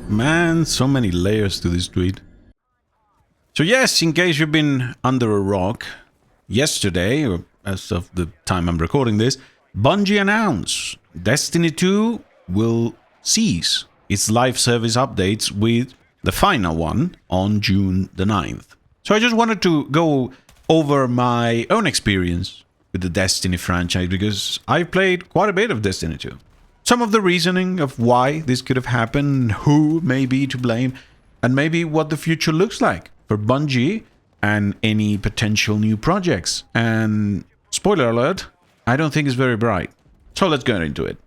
Man, so many layers to this tweet. So yes, in case you've been under a rock, yesterday, or as of the time I'm recording this, Bungie announced Destiny 2 will cease its live service updates with the final one on June the 9th. So I just wanted to go over my own experience with the Destiny franchise because I've played quite a bit of Destiny 2. Some of the reasoning of why this could have happened, who may be to blame, and maybe what the future looks like for Bungie and any potential new projects. And spoiler alert, I don't think it's very bright. So let's get into it.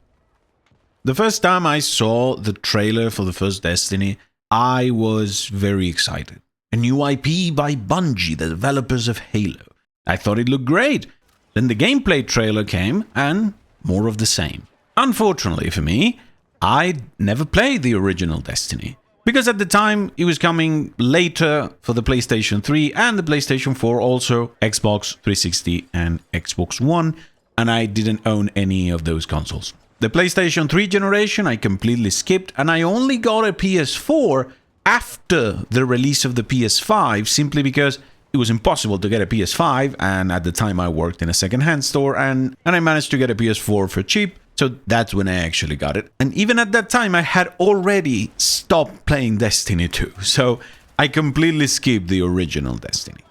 The first time I saw the trailer for the first Destiny, I was very excited. A new IP by Bungie, the developers of Halo. I thought it looked great. Then the gameplay trailer came and more of the same. Unfortunately for me, I never played the original Destiny, because at the time it was coming later for the PlayStation 3 and the PlayStation 4, also Xbox 360 and Xbox One, and I didn't own any of those consoles. The PlayStation 3 generation I completely skipped, and I only got a PS4 after the release of the PS5, simply because it was impossible to get a PS5, and at the time I worked in a second-hand store, and I managed to get a PS4 for cheap. So that's when I actually got it. And even at that time, I had already stopped playing Destiny 2. So I completely skipped the original Destiny.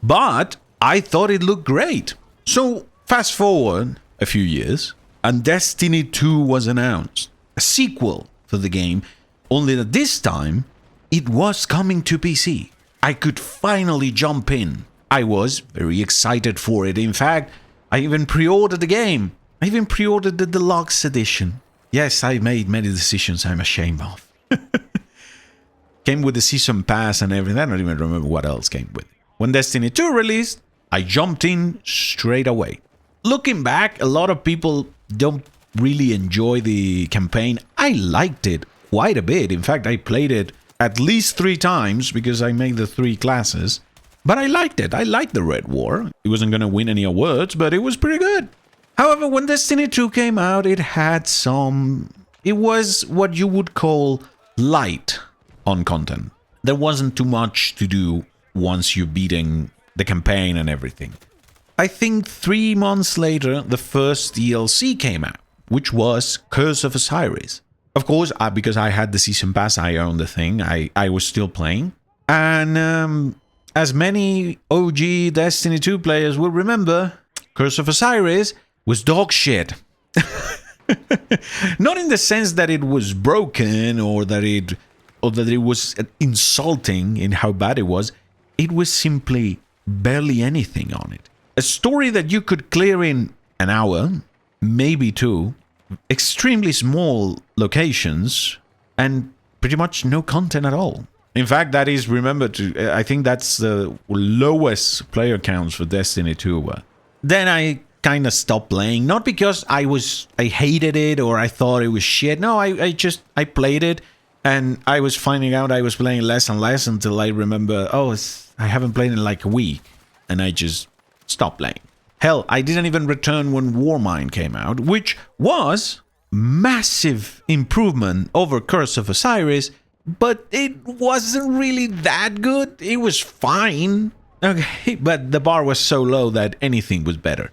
But I thought it looked great. So fast forward a few years, and Destiny 2 was announced. A sequel for the game, only that this time, it was coming to PC. I could finally jump in. I was very excited for it. In fact, I even pre-ordered the game. I even pre-ordered the deluxe edition. Yes, I made many decisions I'm ashamed of. Came with the season pass and everything. I don't even remember what else came with it. When Destiny 2 released, I jumped in straight away. Looking back, a lot of people don't really enjoy the campaign. I liked it quite a bit. In fact, I played it at least 3 times because I made the 3 classes. But I liked it. I liked the Red War. It wasn't going to win any awards, but it was pretty good. However, when Destiny 2 came out, it was what you would call light on content. There wasn't too much to do once you're beating the campaign and everything. I think 3 months later, the first DLC came out, which was Curse of Osiris. Of course, because I had the season pass, I owned the thing, I was still playing. And as many OG Destiny 2 players will remember, Curse of Osiris was dog shit. Not in the sense that it was broken or that it was insulting in how bad it was. It was simply barely anything on it. A story that you could clear in an hour, maybe 2, extremely small locations, and pretty much no content at all. In fact, that is, I think that's the lowest player counts for Destiny 2. Then I kind of stopped playing, not because I hated it or I thought it was shit. No, I played it, and I was finding out I was playing less and less until I remember, I haven't played in like a week, and I just stopped playing. Hell, I didn't even return when Warmind came out, which was massive improvement over Curse of Osiris, but it wasn't really that good. It was fine, okay, but the bar was so low that anything was better.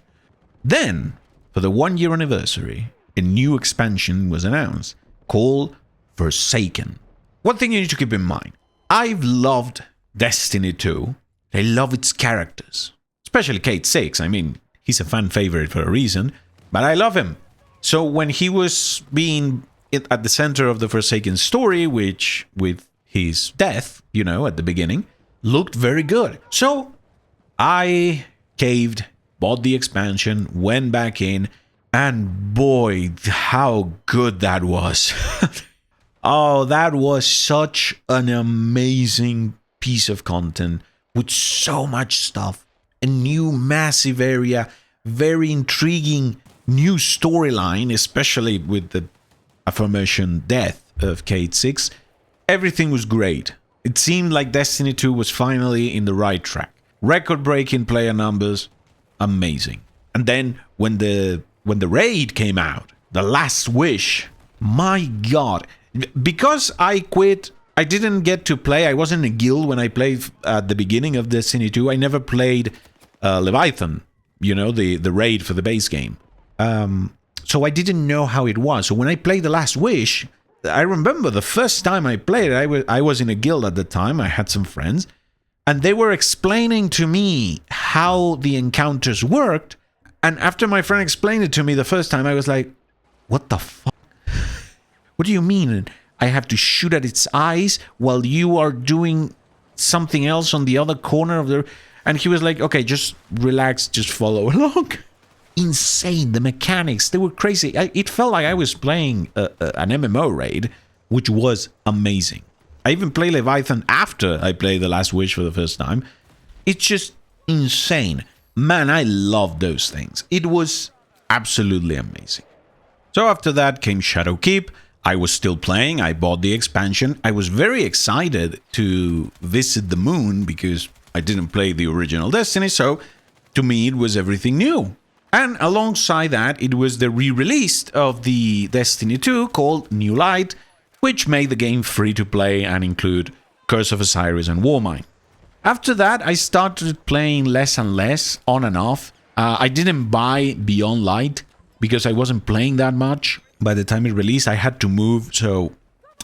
Then, for the 1-year anniversary, a new expansion was announced called Forsaken. One thing you need to keep in mind, I've loved Destiny 2. I love its characters, especially Kate 6. I mean, he's a fan favorite for a reason, but I love him. So when he was being at the center of the Forsaken story, which with his death, at the beginning, looked very good. So I caved, bought the expansion, went back in, and boy, how good that was. Oh, that was such an amazing piece of content with so much stuff. A new massive area, very intriguing new storyline, especially with the aforementioned death of Kate 6. Everything was great. It seemed like Destiny 2 was finally in the right track. Record-breaking player numbers, amazing. And then when the raid came out, The Last Wish, my god, Because I quit, I didn't get to play. I wasn't in a guild when I played at the beginning of Destiny 2. I never played Leviathan, you know, the raid for the base game. So I didn't know how it was. So when I played The Last Wish, I remember the first time I played it, I was in a guild at the time. I had some friends, and they were explaining to me how the encounters worked. And after my friend explained it to me the first time, I was like, what the fuck? What do you mean? I have to shoot at its eyes while you are doing something else on the other corner of the... And he was like, okay, just relax, just follow along. Insane, the mechanics, they were crazy. It felt like I was playing an MMO raid, which was amazing. I even played Leviathan after I played The Last Wish for the first time. It's just insane. Man, I love those things. It was absolutely amazing. So after that came Shadowkeep. I was still playing. I bought the expansion. I was very excited to visit the moon because I didn't play the original Destiny, so to me it was everything new. And alongside that, it was the re-release of the Destiny 2 called New Light, which made the game free to play and include Curse of Osiris and Warmind. After that, I started playing less and less, on and off. I didn't buy Beyond Light because I wasn't playing that much. By the time it released, I had to move, so...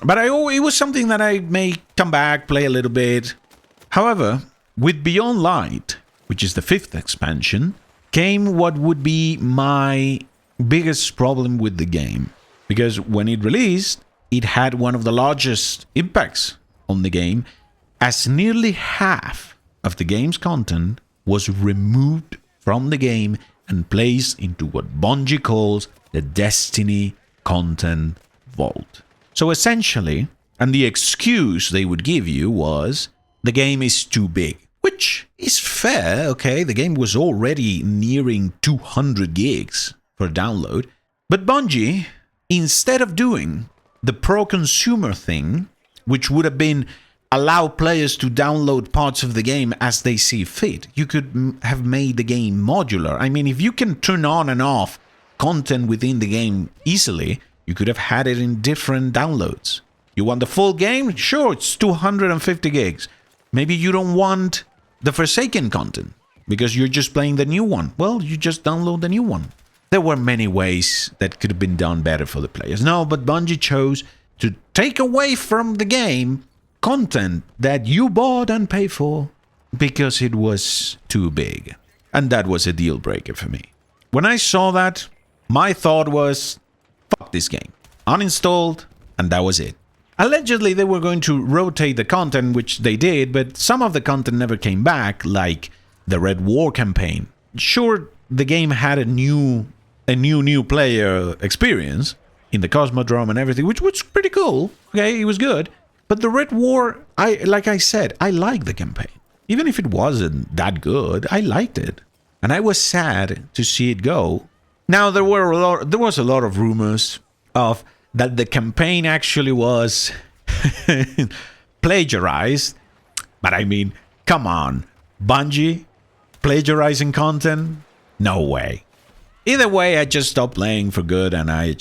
But it was something that I may come back, play a little bit. However, with Beyond Light, which is the 5th expansion, came what would be my biggest problem with the game. Because when it released, it had one of the largest impacts on the game, as nearly half of the game's content was removed from the game and placed into what Bungie calls the Destiny Content Vault. So essentially, and the excuse they would give you was, the game is too big. Which is fair, okay, the game was already nearing 200 gigs for download. But Bungie, instead of doing the pro-consumer thing, which would have been allow players to download parts of the game as they see fit, you could have made the game modular. I mean, if you can turn on and off content within the game easily, you could have had it in different downloads. You want the full game? Sure, it's 250 gigs. Maybe you don't want the Forsaken content because you're just playing the new one. Well, you just download the new one. There were many ways that could have been done better for the players. No, but Bungie chose to take away from the game content that you bought and paid for because it was too big. And that was a deal breaker for me. When I saw that, my thought was, fuck this game. Uninstalled, and that was it. Allegedly, they were going to rotate the content, which they did, but some of the content never came back, like the Red War campaign. Sure, the game had a new player experience in the Cosmodrome and everything, which was pretty cool. Okay, it was good. But the Red War, like I said, I liked the campaign. Even if it wasn't that good, I liked it. And I was sad to see it go. Now, there was a lot of rumors of that the campaign actually was plagiarized. But I mean, come on. Bungie plagiarizing content? No way. Either way, I just stopped playing for good, and I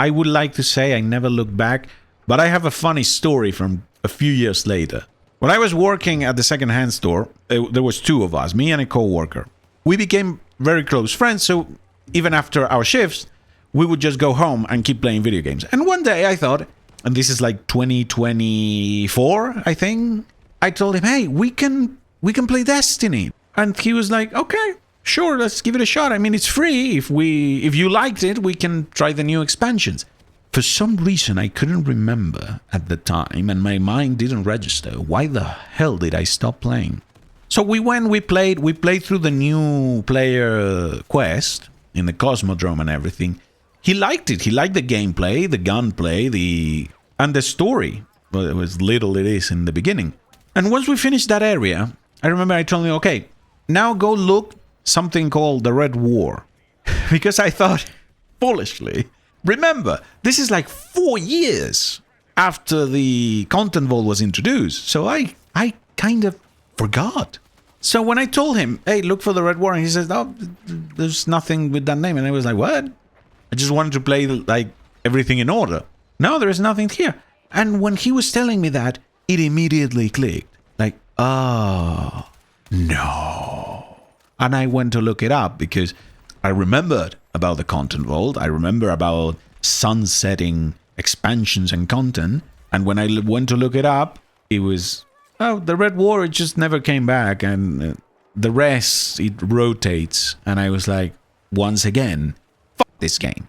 would like to say I never looked back, but I have a funny story from a few years later. When I was working at the second-hand store, there was two of us, me and a co-worker. We became very close friends, so even after our shifts, we would just go home and keep playing video games. And one day I thought, and this is like 2024, I think, I told him, hey, we can play Destiny. And he was like, okay, sure, let's give it a shot. I mean, it's free. If you liked it, we can try the new expansions. For some reason, I couldn't remember at the time, and my mind didn't register. Why the hell did I stop playing? So we played through the new player quest in the Cosmodrome and everything. He liked it. He liked the gameplay, the gunplay, and the story. Well, it was little it is in the beginning. And once we finished that area, I remember I told him, okay, now go look something called the Red War. Because I thought, foolishly, remember, this is like 4 years after the Content Vault was introduced. So I kind of forgot. So when I told him, hey, look for the Red War, and he says, oh, there's nothing with that name. And I was like, what? I just wanted to play like everything in order. No, there is nothing here. And when he was telling me that, it immediately clicked. Like, oh, no. And I went to look it up because I remembered about the content vault. I remember about sunsetting expansions and content. And when I went to look it up, it was, oh, the Red War, it just never came back. And the rest, it rotates. And I was like, once again, fuck this game.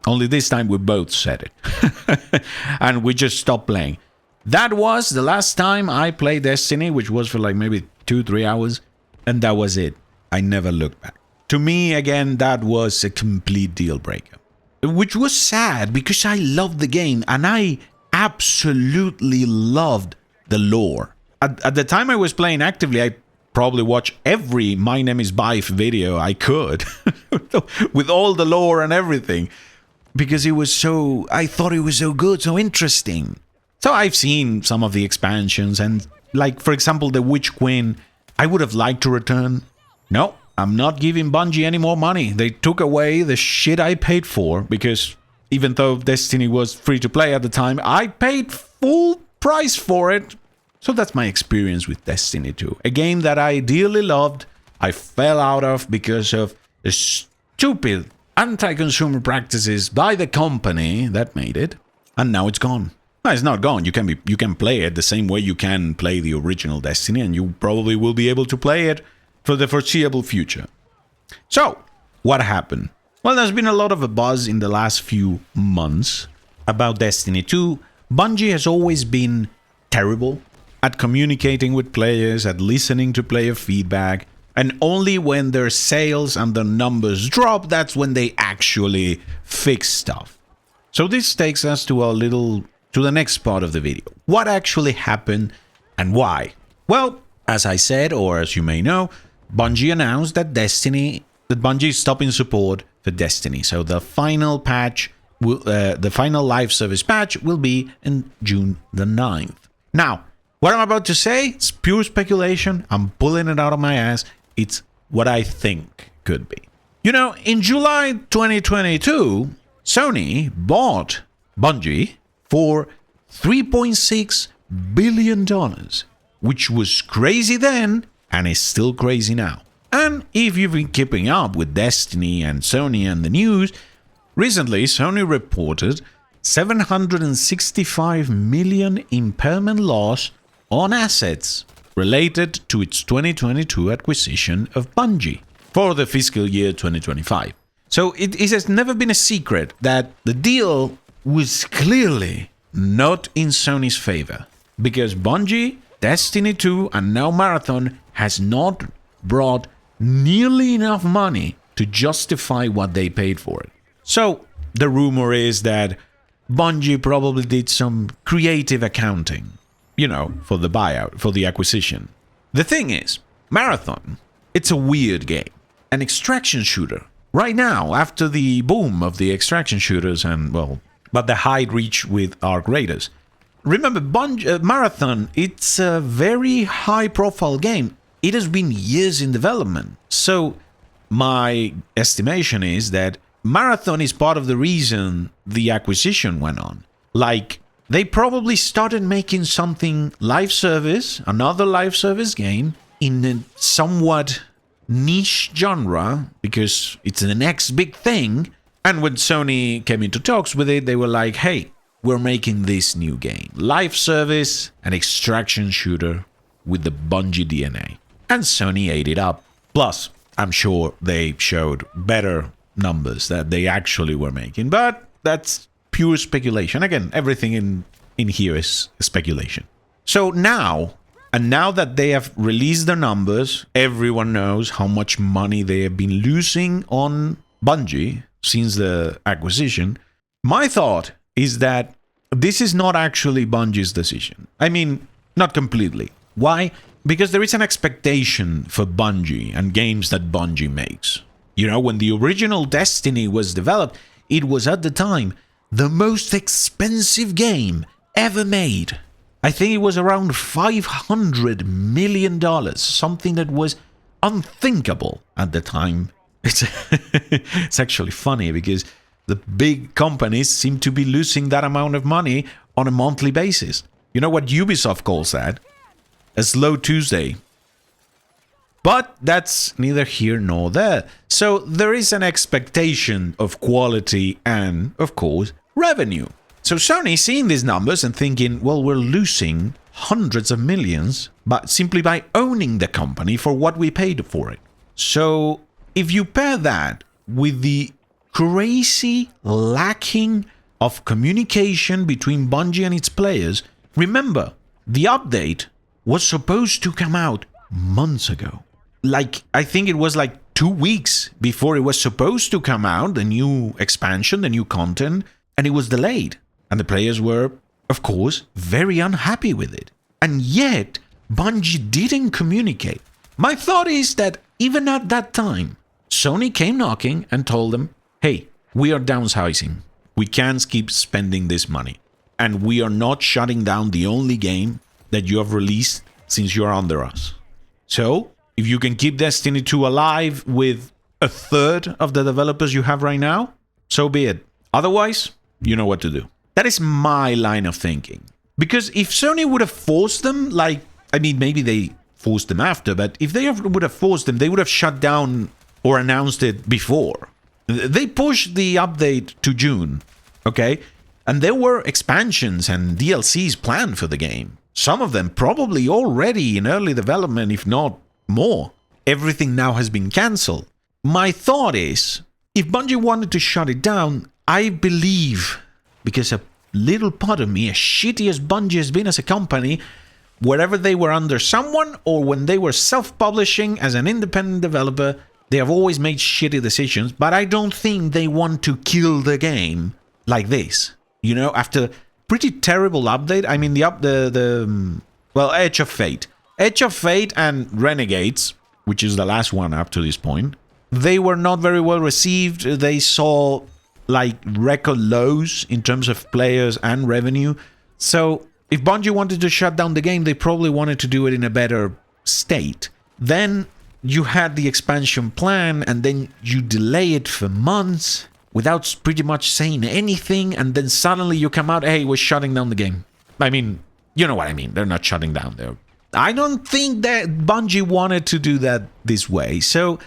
Only this time we both said it. And we just stopped playing. That was the last time I played Destiny, which was for like maybe 2-3 hours. And that was it. I never looked back. To me, again, that was a complete deal breaker. Which was sad because I loved the game and I absolutely loved the lore. At the time I was playing actively, I probably watched every My Name is Bife video I could. With all the lore and everything. Because it was so, I thought it was so good, so interesting. So I've seen some of the expansions and like, for example, the Witch Queen, I would have liked to return. No, I'm not giving Bungie any more money. They took away the shit I paid for because even though Destiny was free to play at the time, I paid full price for it. So that's my experience with Destiny 2. A game that I dearly loved, I fell out of because of the stupid anti-consumer practices by the company that made it, and now it's gone. No, it's not gone. You can play it the same way you can play the original Destiny, and you probably will be able to play it for the foreseeable future. So, what happened? Well, there's been a lot of a buzz in the last few months about Destiny 2. Bungie has always been terrible at communicating with players, at listening to player feedback, and only when their sales and their numbers drop, that's when they actually fix stuff. So this takes us to the next part of the video. What actually happened and why? Well, as I said, or as you may know, Bungie announced that Bungie is stopping support for Destiny. So the final patch, the final live service patch will be in June the 9th. Now, what I'm about to say, it's pure speculation. I'm pulling it out of my ass. It's what I think could be. You know, in July 2022, Sony bought Bungie for $3.6 billion, which was crazy then and is still crazy now. And if you've been keeping up with Destiny and Sony and the news, recently Sony reported $765 million impairment loss on assets related to its 2022 acquisition of Bungie for the fiscal year 2025. So it has never been a secret that the deal was clearly not in Sony's favor, because Bungie, Destiny 2, and now Marathon has not brought nearly enough money to justify what they paid for it. So the rumor is that Bungie probably did some creative accounting, you know, for the buyout, for the acquisition. The thing is, Marathon, it's a weird game, an extraction shooter. Right now, after the boom of the extraction shooters and, well, but the high reach with Arc Raiders. Remember, Marathon, it's a very high-profile game. It has been years in development. So my estimation is that Marathon is part of the reason the acquisition went on. Like, they probably started making something live service, another live service game, in a somewhat niche genre, because it's the next big thing. And when Sony came into talks with it, they were like, hey, we're making this new game. Live service, an extraction shooter with the Bungie DNA. And Sony ate it up. Plus, I'm sure they showed better numbers that they actually were making. But that's pure speculation. Again, everything in here is speculation. So now that they have released their numbers, everyone knows how much money they have been losing on Bungie since the acquisition. My thought is that this is not actually Bungie's decision. I mean, not completely. Why? Because there is an expectation for Bungie and games that Bungie makes. You know, when the original Destiny was developed, it was at the time the most expensive game ever made. I think it was around $500 million, something that was unthinkable at the time. It's actually funny because The big companies seem to be losing that amount of money on a monthly basis. You know what Ubisoft calls that? A slow Tuesday. But that's neither here nor there. So there is an expectation of quality and, of course, revenue. So Sony seeing these numbers and thinking, well, we're losing hundreds of millions but simply by owning the company for what we paid for it. So if you pair that with the crazy lacking of communication between Bungie and its players, remember, the update was supposed to come out months ago. Like, I think it was like 2 weeks before it was supposed to come out, the new expansion, the new content, and it was delayed. And the players were, of course, very unhappy with it. And yet, Bungie didn't communicate. My thought is that even at that time, Sony came knocking and told them, hey, we are downsizing. We can't keep spending this money. And we are not shutting down the only game that you have released since you're under us. So, if you can keep Destiny 2 alive with a third of the developers you have right now, so be it. Otherwise, you know what to do. That is my line of thinking. Because if Sony would have forced them, maybe they forced them after, but if they would have forced them, they would have shut down or announced it before. They pushed the update to June, okay? And there were expansions and DLCs planned for the game. Some of them probably already in early development, if not more. Everything now has been cancelled. My thought is, if Bungie wanted to shut it down, I believe, because a little part of me, as shitty as Bungie has been as a company, wherever they were under someone or when they were self-publishing as an independent developer, they have always made shitty decisions, but I don't think they want to kill the game like this. You know, after pretty terrible update, I mean Edge of Fate. Edge of Fate and Renegades, which is the last one up to this point, they were not very well received. They saw like record lows in terms of players and revenue. So if Bungie wanted to shut down the game, they probably wanted to do it in a better state. Then you had the expansion plan and then you delay it for months without pretty much saying anything, and then suddenly you come out, hey, we're shutting down the game. I mean, you know what I mean. They're not shutting down. I don't think that Bungie wanted to do that this way. So,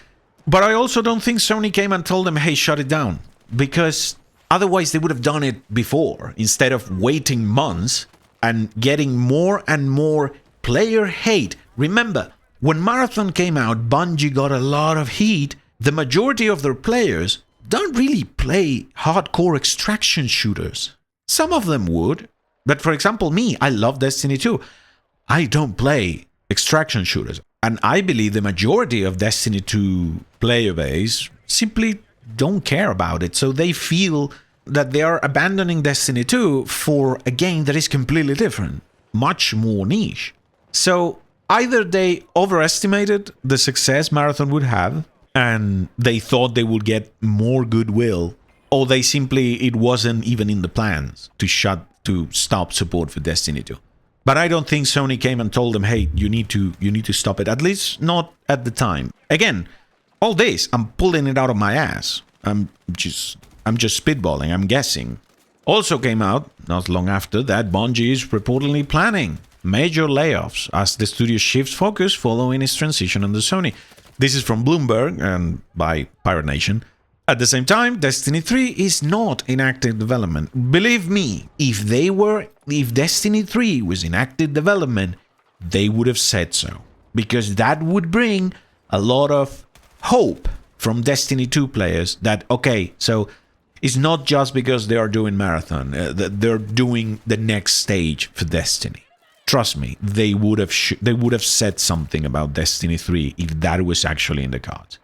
but I also don't think Sony came and told them, hey, shut it down. Because otherwise they would have done it before, instead of waiting months and getting more and more player hate. Remember, when Marathon came out, Bungie got a lot of heat. The majority of their players don't really play hardcore extraction shooters. Some of them would, but for example, me, I love Destiny 2. I don't play extraction shooters. And I believe the majority of Destiny 2 player base simply don't care about it. So they feel that they are abandoning Destiny 2 for a game that is completely different, much more niche. So either they overestimated the success Marathon would have, and they thought they would get more goodwill, or they simply, it wasn't even in the plans to stop support for Destiny 2. But I don't think Sony came and told them, hey, you need to stop it, at least not at the time. Again, all this, I'm pulling it out of my ass. I'm just spitballing, I'm guessing. Also came out, not long after, that Bungie is reportedly planning major layoffs as the studio shifts focus following its transition under Sony. This is from Bloomberg and by Pirate Nation. At the same time, Destiny 3 is not in active development. Believe me, if Destiny 3 was in active development, they would have said so. Because that would bring a lot of hope from Destiny 2 players that, okay, so it's not just because they are doing Marathon, they're doing the next stage for Destiny. Trust me, they would have said something about Destiny 3 if that was actually in the cards.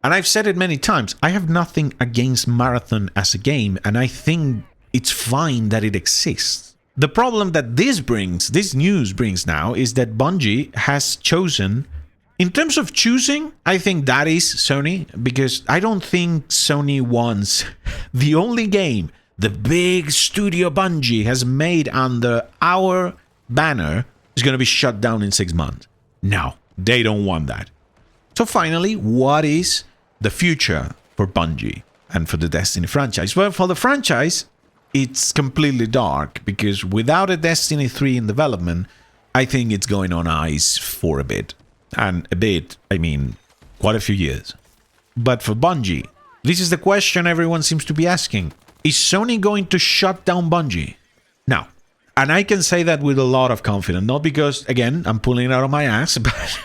And I've said it many times, I have nothing against Marathon as a game, and I think it's fine that it exists. The problem that this news brings now, is that Bungie has chosen, in terms of choosing, I think that is Sony, because I don't think Sony wants the only game the big studio Bungie has made under our banner is going to be shut down in 6 months. No, they don't want that. So finally, what is the future for Bungie? and for the Destiny franchise. Well, for the franchise, it's completely dark, because without a Destiny 3 in development, I think it's going on ice for a bit. And a bit, I mean, quite a few years. But for Bungie, this is the question everyone seems to be asking. Is Sony going to shut down Bungie? No. And I can say that with a lot of confidence. Not because, again, I'm pulling it out of my ass, but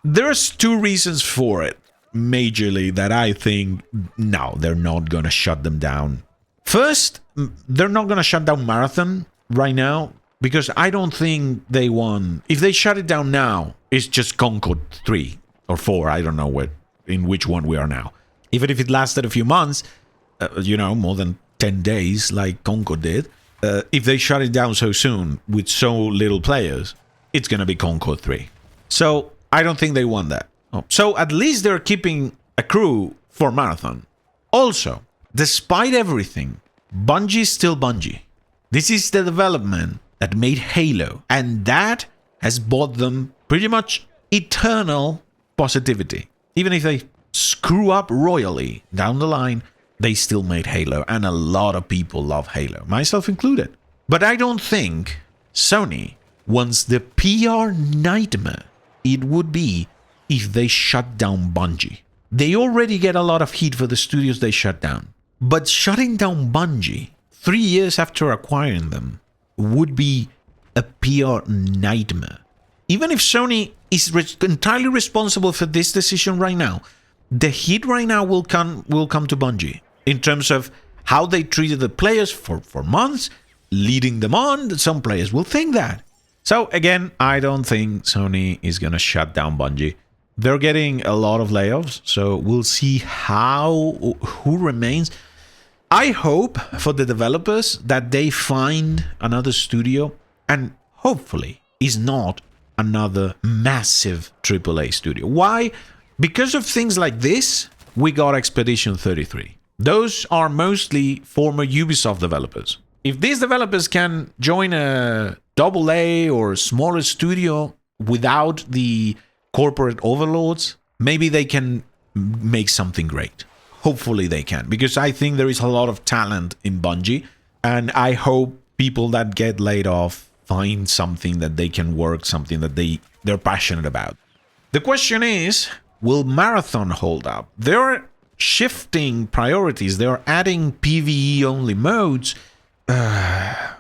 there's two reasons for it, majorly, that I think, no, they're not going to shut them down. First, they're not going to shut down Marathon right now, because I don't think they want... If they shut it down now, it's just Concord 3 or 4, I don't know in which one we are now. Even if it lasted a few months, more than 10 days like Concord did, if they shut it down so soon with so little players, it's going to be Concord 3. So I don't think they want that. So at least they're keeping a crew for Marathon. Also, despite everything, Bungie is still Bungie. This is the development that made Halo, and that has bought them pretty much eternal positivity. Even if they screw up royally down the line, they still made Halo, and a lot of people love Halo, myself included. But I don't think Sony wants the PR nightmare it would be if they shut down Bungie. They already get a lot of heat for the studios they shut down. But shutting down Bungie 3 years after acquiring them would be a PR nightmare. Even if Sony is entirely responsible for this decision right now, the heat right now will come to Bungie in terms of how they treated the players for months, leading them on. Some players will think that. So again, I don't think Sony is going to shut down Bungie. They're getting a lot of layoffs, so we'll see who remains. I hope for the developers that they find another studio, and hopefully is not another massive AAA studio. Why? Because of things like this, we got Expedition 33. Those are mostly former Ubisoft developers. If these developers can join a AA or smaller studio without the corporate overlords, maybe they can make something great. Hopefully they can, because I think there is a lot of talent in Bungie, and I hope people that get laid off find something that they can work, something that they're passionate about. The question is, will Marathon hold up? They're shifting priorities. They're adding PvE-only modes.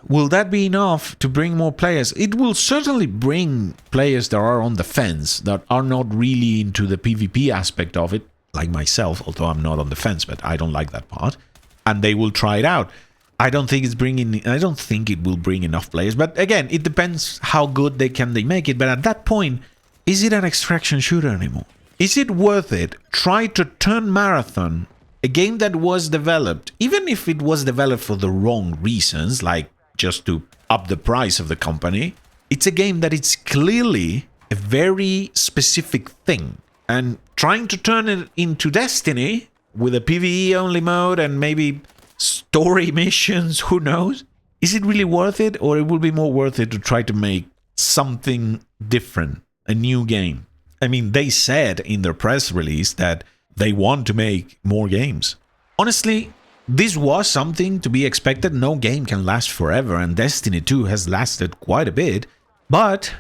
Will that be enough to bring more players? It will certainly bring players that are on the fence, that are not really into the PvP aspect of it, like myself, although I'm not on the fence, but I don't like that part. And they will try it out. I don't think it will bring enough players. But again, it depends how good they make it. But at that point, is it an extraction shooter anymore? Is it worth it? Try to turn Marathon, a game that was developed, even if it was developed for the wrong reasons, like just to up the price of the company, it's a game that it's clearly a very specific thing. And trying to turn it into Destiny with a PvE only mode and maybe story missions, who knows? Is it really worth it? Or it will be more worth it to try to make something different, a new game? I mean, they said in their press release that they want to make more games. Honestly, this was something to be expected. No game can last forever, and Destiny 2 has lasted quite a bit, but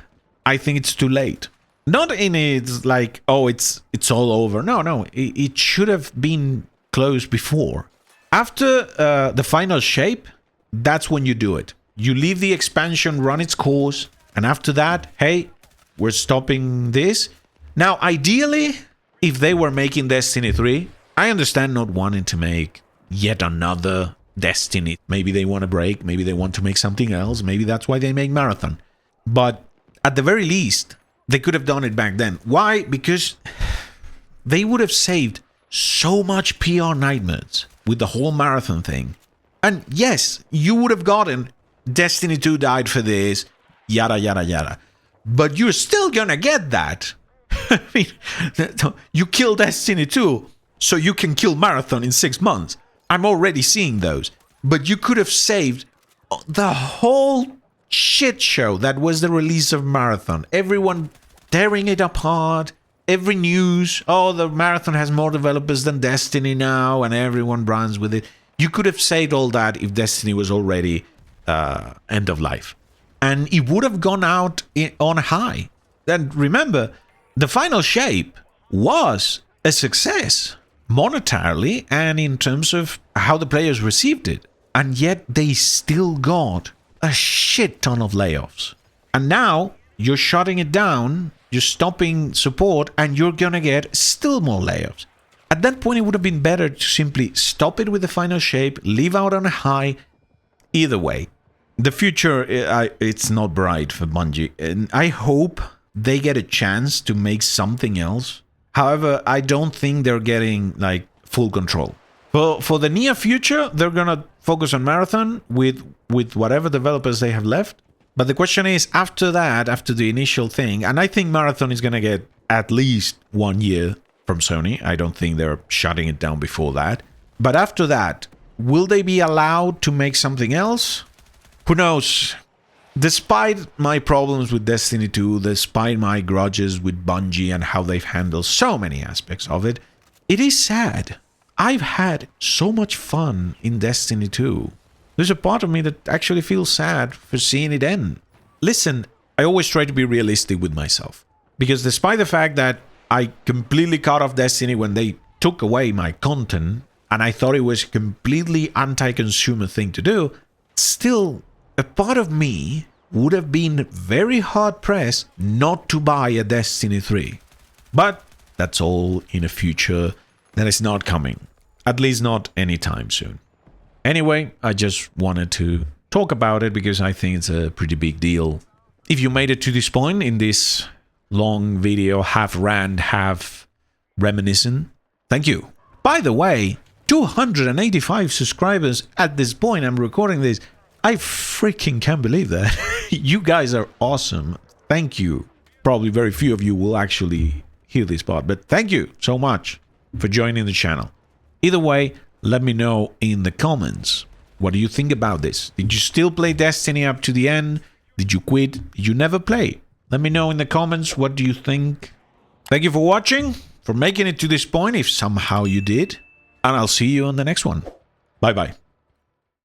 I think it's too late. Not in it's like, oh, it's all over. No, it should have been closed before. After the final shape, that's when you do it. You leave the expansion run its course, and after that, hey, we're stopping this. Now, ideally, if they were making Destiny 3, I understand not wanting to make yet another Destiny. Maybe they want a break, maybe they want to make something else, maybe that's why they make Marathon. But at the very least, they could have done it back then. Why? Because they would have saved so much PR nightmares with the whole Marathon thing. And yes, you would have gotten Destiny 2 died for this, yada, yada, yada. But you're still gonna get that. I mean, you kill Destiny 2, so you can kill Marathon in 6 months. I'm already seeing those. But you could have saved the whole shit show that was the release of Marathon. Everyone tearing it apart, every news, oh, the Marathon has more developers than Destiny now, and everyone runs with it. You could have said all that if Destiny was already end of life. And it would have gone out on a high. And remember, the final shape was a success, monetarily and in terms of how the players received it. And yet they still got a shit ton of layoffs. And now you're shutting it down, you're stopping support, and you're gonna get still more layoffs. At that point, it would have been better to simply stop it with the final shape, leave out on a high. Either way, the future, it's not bright for Bungie. And I hope they get a chance to make something else. However, I don't think they're getting like full control. For the near future, they're gonna focus on Marathon with whatever developers they have left. But the question is, after that, after the initial thing, and I think Marathon is gonna get at least 1 year from Sony. I don't think they're shutting it down before that. But after that, will they be allowed to make something else? Who knows? Despite my problems with Destiny 2, despite my grudges with Bungie and how they've handled so many aspects of it, it is sad. I've had so much fun in Destiny 2. There's a part of me that actually feels sad for seeing it end. Listen, I always try to be realistic with myself. Because despite the fact that I completely cut off Destiny when they took away my content, and I thought it was a completely anti-consumer thing to do, still, a part of me would have been very hard-pressed not to buy a Destiny 3. But that's all in a future that is not coming. At least not anytime soon. Anyway, I just wanted to talk about it because I think it's a pretty big deal. If you made it to this point in this long video, half rant, half reminiscent, thank you. By the way, 285 subscribers at this point. I'm recording this. I freaking can't believe that. You guys are awesome. Thank you. Probably very few of you will actually hear this part, but thank you so much for joining the channel. Either way, let me know in the comments. What do you think about this? Did you still play Destiny up to the end? Did you quit? Did you never play? Let me know in the comments. What do you think? Thank you for watching, for making it to this point, if somehow you did. And I'll see you on the next one. Bye-bye.